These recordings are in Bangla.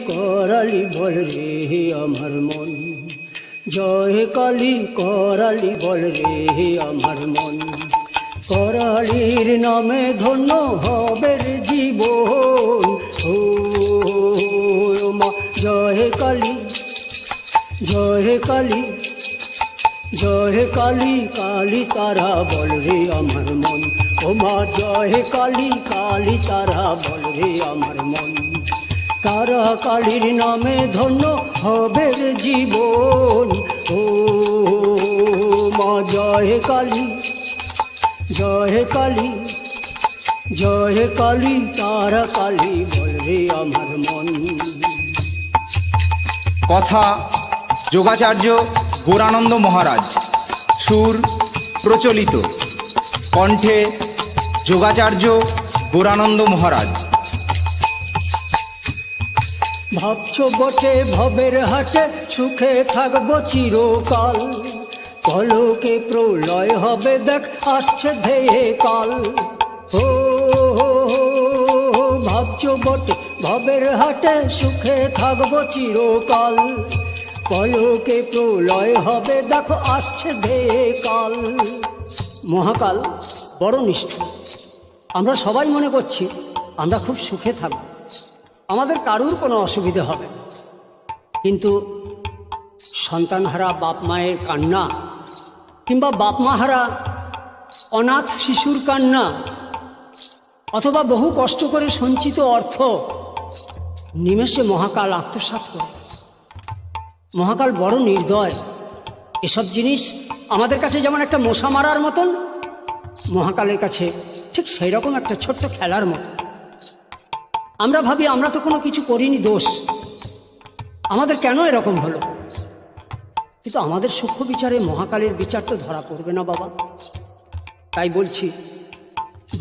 করালি বল রে আমার মন, জয় কালী করালি বল রে আমার মন। করালির নামে ধন্য হবে রে জীবন, ও মা জয় কালী, জয় কালী, জয় কালী কালী তারা বল রে আমার মন, ও মা জয় কালী কালী তারা বল রে আমার মন। তারা কালীর নামে ধন্য হবে রে জীবন, ও মা জয় কালী, জয় কালী, জয় কালী তারা কালী বল রে আমার মন। কথা যোগাচার্য গৌরানন্দ মহারাজ, সুর প্রচলিত, কণ্ঠে যোগাচার্য গৌরানন্দ মহারাজ। ভাবছো বটে ভবের হাটে সুখে থাকবো চিরকাল, পলকে প্রলয় হবে দেখ আসছে ধেয়ে কাল। ও ভাবছো বটে ভবের হাটে সুখে থাকবো চিরকাল, পলকে প্রলয় হবে দেখো আসছে ধেয়ে কাল। মহাকাল বড় নিষ্ঠুর। আমরা সবাই মনে করছি আমরা খুব সুখে থাকব, আমাদের কারুর কোনো অসুবিধে হবে না, কিন্তু সন্তানহারা বাপ মায়ের কান্না কিংবা বাপ মাহারা অনাথ শিশুর কান্না অথবা বহু কষ্ট করে সঞ্চিত অর্থ নিমেষে মহাকাল আত্মসাৎ করে। মহাকাল বড় নির্দয়। এসব জিনিস আমাদের কাছে যেমন একটা মশা মারার মতন, মহাকালের কাছে ঠিক সেই রকম একটা ছোট্ট খেলার মতো। আমরা ভাবি আমরা তো কোনো কিছু করিনি, দোষ আমাদের, কেন এরকম হলো? কিন্তু আমাদের সূক্ষ্ম বিচারে মহাকালের বিচার তো ধরা পড়বে না বাবা। তাই বলছি,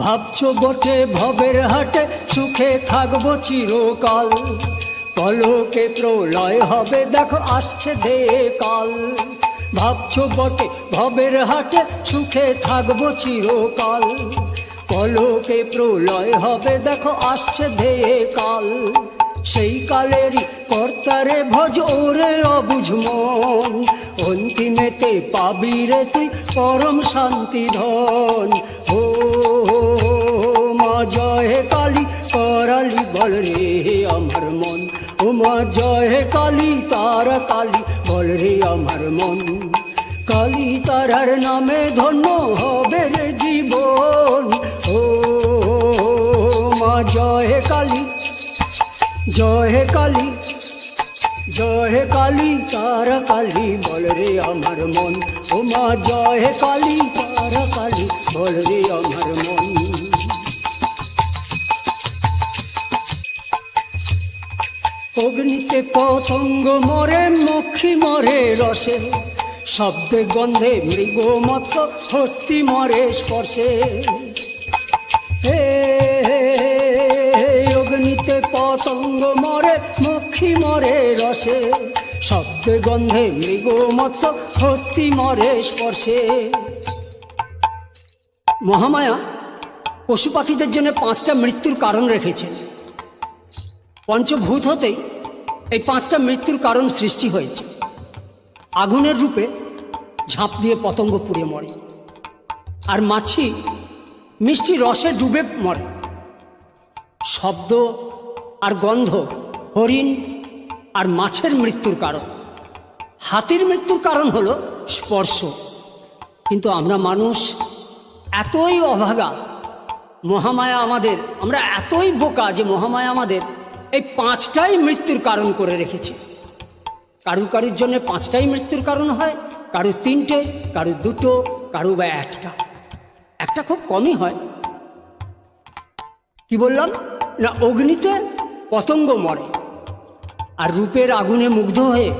ভাবছো বটে ভবের হাটে সুখে থাকবো চিরকাল, পলকে প্রলয় হবে দেখো আসছে ধেয়ে কাল। ভাবছো বটে ভবের হাটে সুখে থাকবো চিরকাল, পলকে প্রলয় হবে দেখো আসছে ধেয়ে কাল। সেই কালেরই কর্তারে ভজ ওরে অবুঝ মন, অন্তিমেতে পাবি রে তুই পরম শান্তি ধন। ও মা জয় কালী করালি বল রে আমার মন, ও মা জয় কালী তারা কালী বল রে আমার মন। কালী তারার নামে ধন্য হবে রে জীবন, ও মা জয় কালী, জয় কালী, জয় কালী তারা কালী বল রে আমার মন, ও মা জয় কালী তারা কালী বল রে আমার মন। অগ্নিতে পতঙ্গ মরে, মক্ষী মরে রসে, শব্দে গন্ধে মৃগ মৎস্য হস্তি মরে স্পর্শে। অগ্নিতে পতঙ্গ মরে, মক্ষী মরে রসে, শব্দে গন্ধে মৃগ মৎস্য হস্তি মরে স্পর্শে। মহামায়া পশু পাখিদের জন্য 5টা মৃত্যুর কারণ রেখেছেন। পঞ্চভূত হতেই এই 5টা মৃত্যুর কারণ সৃষ্টি হয়েছে। আগুনের রূপে ঝাঁপ দিয়ে পতঙ্গ পুড়ে মরে, আর মাছি মিষ্টি রসে ডুবে মরে। শব্দ আর গন্ধ হরিণ আর মাছের মৃত্যুর কারণ। হাতির মৃত্যুর কারণ হলো স্পর্শ। কিন্তু আমরা মানুষ এতই অভাগা, মহামায়া আমাদের, আমরা এতই বোকা যে মহামায়া আমাদের এই 5টাই মৃত্যুর কারণ করে রেখেছে। কারুর কারুর জন্য 5টাই মৃত্যুর কারণ হয়, কারুর 3টে, কারুর 2টো, কারু বা 1টা। একটা খুব কমই হয়। কি বললাম না, অগ্নিতে পতঙ্গ মরে, আর রূপের আগুনে মুগ্ধ হয়ে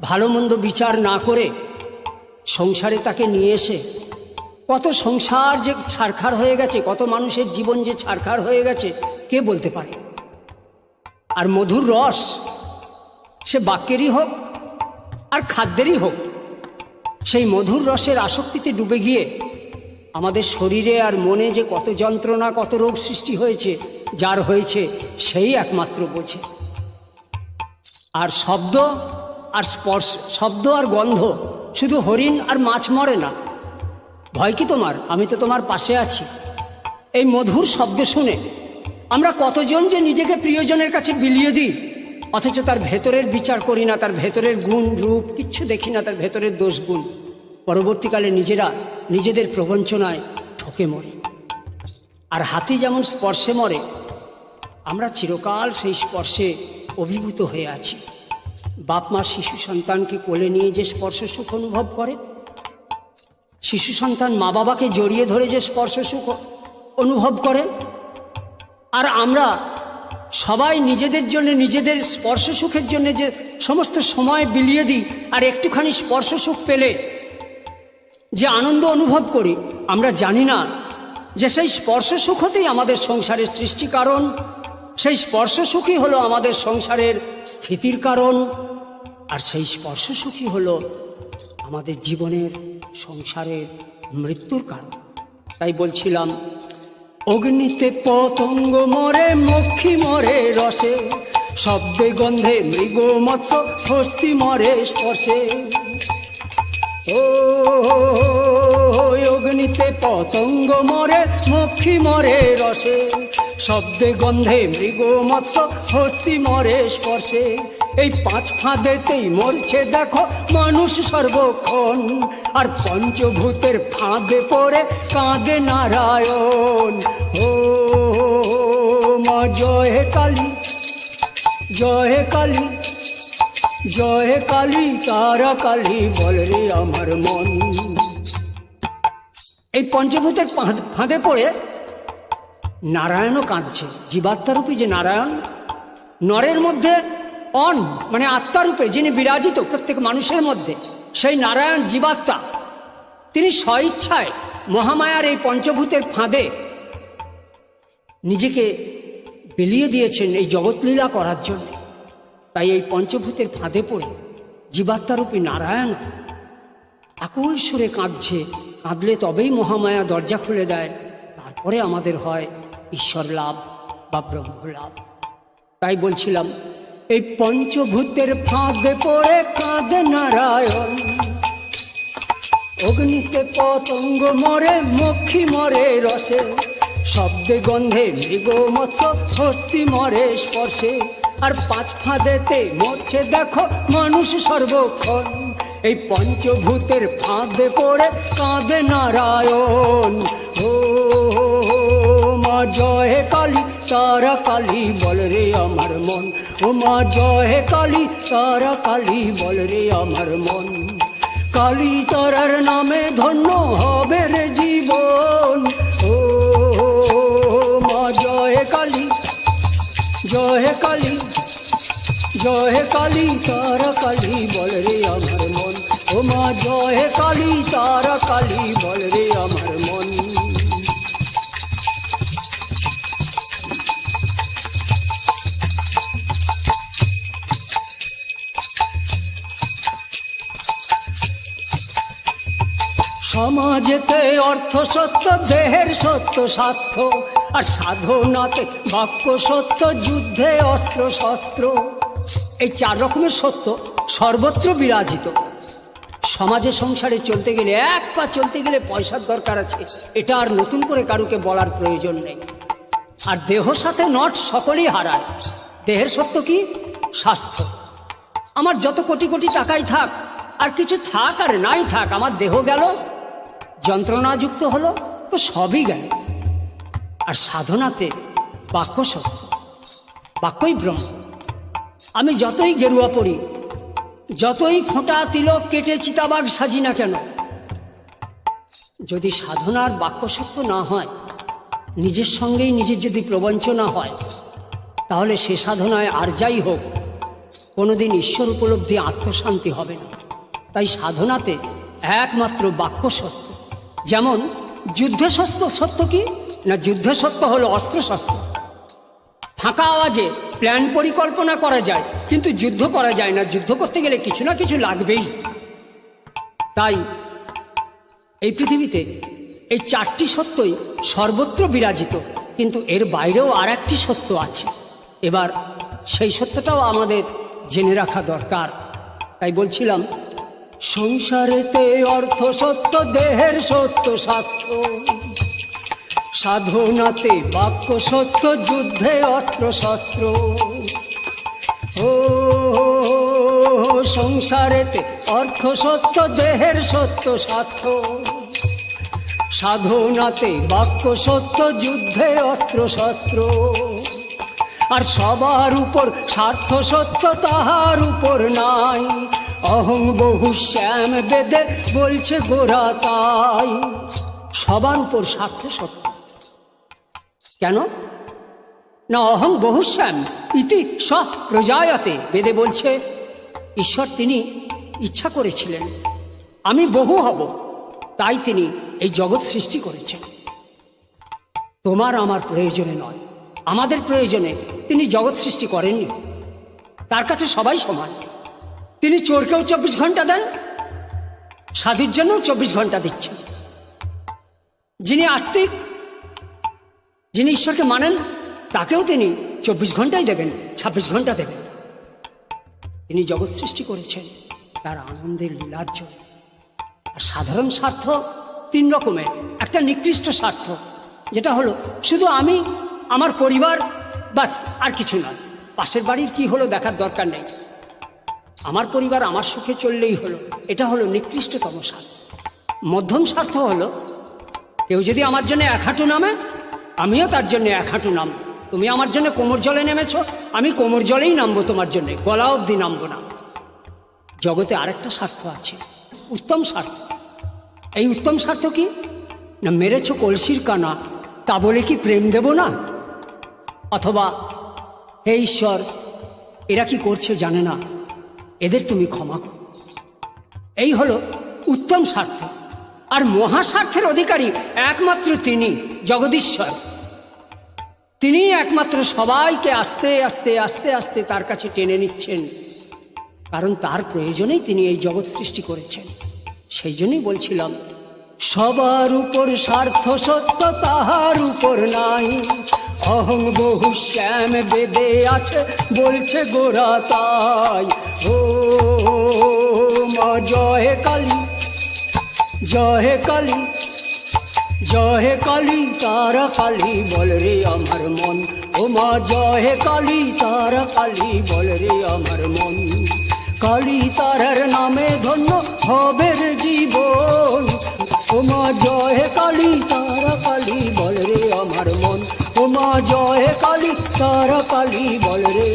ভালো মন্দ বিচার না করে সংসারে তাকে নিয়ে এসে কত সংসার যে ছারখার হয়ে গেছে, কত মানুষের জীবন যে ছারখার হয়ে গেছে কে বলতে পারে। আর মধুর রস, সে বাক্যেরই হোক আর খাদ্যেরই হোক, সেই মধুর রসের আসক্তিতে ডুবে গিয়ে আমাদের শরীরে আর মনে যে কত যন্ত্রণা, কত রোগ সৃষ্টি হয়েছে, যার হয়েছে সেই একমাত্র বোঝে। আর শব্দ আর স্পর্শ, শব্দ আর গন্ধ, শুধু হরিণ আর মাছ মরে না। ভয় কি তোমার? আমি তো তোমার পাশে আছি। এই মধুর শব্দ শুনে আমরা কতজন যে নিজেকে প্রিয়জনের কাছে বিলিয়ে দিই, অথচ তার ভেতরের বিচার করি না, তার ভেতরের গুণ রূপ কিচ্ছু দেখি না, তার ভেতরের দোষ গুণ। পরবর্তীকালে নিজেরা নিজেদের প্রবঞ্চনায় ঠকে মরি। আর হাতি যেমন স্পর্শে মরে, আমরা চিরকাল সেই স্পর্শে অভিভূত হয়ে আছি। বাপ মা শিশু সন্তানকে কোলে নিয়ে যে স্পর্শ সুখ অনুভব করে, শিশু সন্তান মা বাবাকে জড়িয়ে ধরে যে স্পর্শ সুখ অনুভব করে, আর আমরা সবাই নিজেদের জন্য, নিজেদের স্পর্শ সুখের জন্য যে সমস্ত সময় বিলিয়ে দিই, আর একটুখানি স্পর্শ সুখ পেলে যে আনন্দ অনুভব করি, আমরা জানি না যে সেই স্পর্শ সুখ হতেই আমাদের সংসারের সৃষ্টি কারণ, সেই স্পর্শ সুখই হলো আমাদের সংসারের স্থিতির কারণ, আর সেই স্পর্শ সুখই হলো আমাদের জীবনের সংসারের মৃত্যুর কারণ। তাই বলছিলাম, অগ্নিতে পতঙ্গ মরে, মক্ষী মরে রসে, শব্দে গন্ধে মৃগ মৎস্য, হস্তি মরে স্পর্শে। ও অগ্নিতে পতঙ্গ মরে, মক্ষী মরে রসে, শব্দে গন্ধে মৃগ মৎস্য, হস্তি মরে স্পর্শে। এই পাঁচ ফাঁদেতেই মরছে দেখো মানুষ সর্বক্ষণ, আর পঞ্চভূতের ফাঁদে পড়ে কাঁদে নারায়ণ। ও মা জয় হে কালী, জয় হে কালী, জয় হে কালী, তারা কালী বলে রে আমার মন। এই পঞ্চভূতের ফাঁদে পড়ে নারায়ণও কাঁদছে। জীবাত্মারূপী যে নারায়ণ, নরের মধ্যে অন মানে আত্মারূপে যিনি বিরাজিত প্রত্যেক মানুষের মধ্যে, সেই নারায়ণ জীবাত্মা, তিনি স্বইচ্ছায় মহামায়ার এই পঞ্চভূতের ফাঁদে নিজেকে বিলিয়ে দিয়েছেন এই জগৎলীলা করার জন্য। তাই এই পঞ্চভূতের ফাঁদে পড়ে জীবাত্মারূপী নারায়ণ আকুল সুরে কাঁদছে। কাঁদলে তবেই মহামায়া দরজা খুলে দেয়, তারপরে আমাদের হয় ঈশ্বর লাভ বা ব্রহ্ম লাভ। তাই বলছিলাম, এই পঞ্চভূতের ফাঁদে পড়ে কাঁদে নারায়ণ। অগ্নিতে পতঙ্গ মরে, মক্ষী মরে রসে, শব্দে গন্ধে মৃগ মৎস্য, হস্তি মরে স্পর্শে। আর পাঁচ ফাঁদেতে মরছে দেখো মানুষ সর্বক্ষণ, এই পঞ্চভূতের ফাঁদে পড়ে কাঁদে নারায়ণ। ও মা জয় হে কালী, তারা কালী বল রে আমার মন। ও মা জয় হে কালী, তারা কালী বল রে আমার মন। কালী তারার নামে ধন্য হবে রে জীবন। ও মা জয় হে কালী, জয় হে কালী, জয় হে কালী, তারা কালী বল রে আমার মন। ও মা জয় হে কালী, তারা কালী বল রে আমার মন। সমাজেতে অর্থ সত্য, দেহের সত্য স্বাস্থ্য, আর সাধনাতে বাক্য সত্য, যুদ্ধে অস্ত্র শস্ত্র। এই চার রকমের সত্য সর্বত্র বিরাজিত। সমাজে সংসারে চলতে গেলে, এক পা চলতে গেলে পয়সার দরকার আছে, এটা আর নতুন করে কারুকে বলার প্রয়োজন নেই। আর দেহ সাথে নট সকলেই হারায়। দেহের সত্য কি? স্বাস্থ্য। আমার যত কোটি কোটি টাকাই থাক, আর কিছু থাক আর নাই থাক, আমার দেহ গেল, যন্ত্রণাযুক্ত হলো, তো সবই গেল। আর সাধনাতে বাক্য সত্য, বাক্যই ব্রহ্ম। আমি যতই গেরুয়া পড়ি, যতই ফোঁটা তিলক কেটে চিতাবাঘ সাজি না কেন, যদি সাধনার বাক্য সত্য না হয়, নিজের সঙ্গেই নিজের যদি প্রবঞ্চনা হয়, তাহলে সে সাধনায় আর যাই হোক কোনোদিন ঈশ্বর উপলব্ধি, আত্মশান্তি হবে না। তাই সাধনাতে একমাত্র বাক্য সত্য। যেমন যুদ্ধে সত্য কি না, যুদ্ধ সত্য হলো অস্ত্রশস্ত্র। ফাঁকা আওয়াজে প্ল্যান পরিকল্পনা করা যায়, কিন্তু যুদ্ধ করা যায় না। যুদ্ধ করতে গেলে কিছু না কিছু লাগবেই। তাই এই পৃথিবীতে এই চারটি সত্যই সর্বত্র বিরাজিত, কিন্তু এর বাইরেও আর একটি সত্য আছে। এবার সেই সত্যটাও আমাদের জেনে রাখা দরকার। তাই বলছিলাম, সংসারেতে অর্থ সত্য, দেহের সত্য স্বাস্থ্য, সাধনাতে বাক্য সত্য, যুদ্ধে অস্ত্র শস্ত্র। ও সংসারেতে অর্থ সত্য, দেহের সত্য স্বাস্থ্য, সাধনাতে বাক্য সত্য, যুদ্ধে অস্ত্র শস্ত্র। আর সবার উপর স্বার্থ সত্য, তাহার উপর নাই। অহং বহু শ্যাম বেদে বলছে গোরা তাই। সবার উপর স্বার্থ সত্য। কেন না? অহং বহু শ্যাম ইতি স প্রজায়তে, বেদে বলছে ঈশ্বর তিনি ইচ্ছা করেছিলেন আমি বহু হব, তাই তিনি এই জগৎ সৃষ্টি করেছেন। তোমার আমার প্রয়োজনে নয়, আমাদের প্রয়োজনে তিনি জগৎ সৃষ্টি করেননি। তার কাছে সবাই সমান। তিনি চোরকেও 24 ঘন্টা দেন, সাধুর জন্যও 24 ঘন্টা দিচ্ছেন। যিনি আস্তিক, যিনি ঈশ্বরকে মানেন, তাকেও তিনি 24 ঘন্টাই দেবেন, 26 ঘন্টা দেবেন। তিনি জগৎ সৃষ্টি করেছেন তার আনন্দের লীলার জন্য। আর সাধারণ স্বার্থ 3 রকমের। একটা নিকৃষ্ট স্বার্থ, যেটা হলো শুধু আমি, আমার পরিবার, বাস, আর কিছু নয়। পাশের বাড়ির কি হলো দেখার দরকার নেই, আমার পরিবার আমার সুখে চললেই হলো। এটা হলো নিকৃষ্টতম স্বার্থ। মধ্যম স্বার্থ হলো, কেউ যদি আমার জন্য 1 হাঁটু নামে, আমিও তার জন্য 1 হাঁটু নামবো। তুমি আমার জন্য কোমর জলে নেমেছো, আমি কোমর জলেই নামবো তোমার জন্য, গলা অবধি নামবো না। জগতে আরেকটা স্বার্থ আছে, উত্তম স্বার্থ। এই উত্তম স্বার্থ কি না? মেরেছ কলসির কানা, তা বলে কি প্রেম দেব না? অথবা হে ঈশ্বর, এরা কি করছে জানে না, এদের তুমি ক্ষমা করো। এই হলো উত্তম স্বার্থ। আর মহাস্বার্থের অধিকারী একমাত্র তিনি, জগদীশ্বর। তিনি একমাত্র সবাইকে আস্তে আস্তে আস্তে আস্তে তার কাছে টেনে নিচ্ছেন, কারণ তার প্রয়োজনেই তিনি এই জগৎ সৃষ্টি করেছেন। সেই জন্যই বলছিলাম, সবার উপর স্বার্থ সত্য, তাহার উপর নাই। অহং বহু শ্যাম বেদে আছে বলছে গোরা তাই। ও মা জয় কালী, জয় কালী, জয় কালী তারা কালী বল রে আমার মন। ও মা জয় কালী তারা কালী বল রে আমার মন। কালী তারার নামে ধন্য হবে রে জীবন। ও মা জয় কালী তারা কালী বল রে আমার মন। ও মা জয় কালী তারা কালী বল রে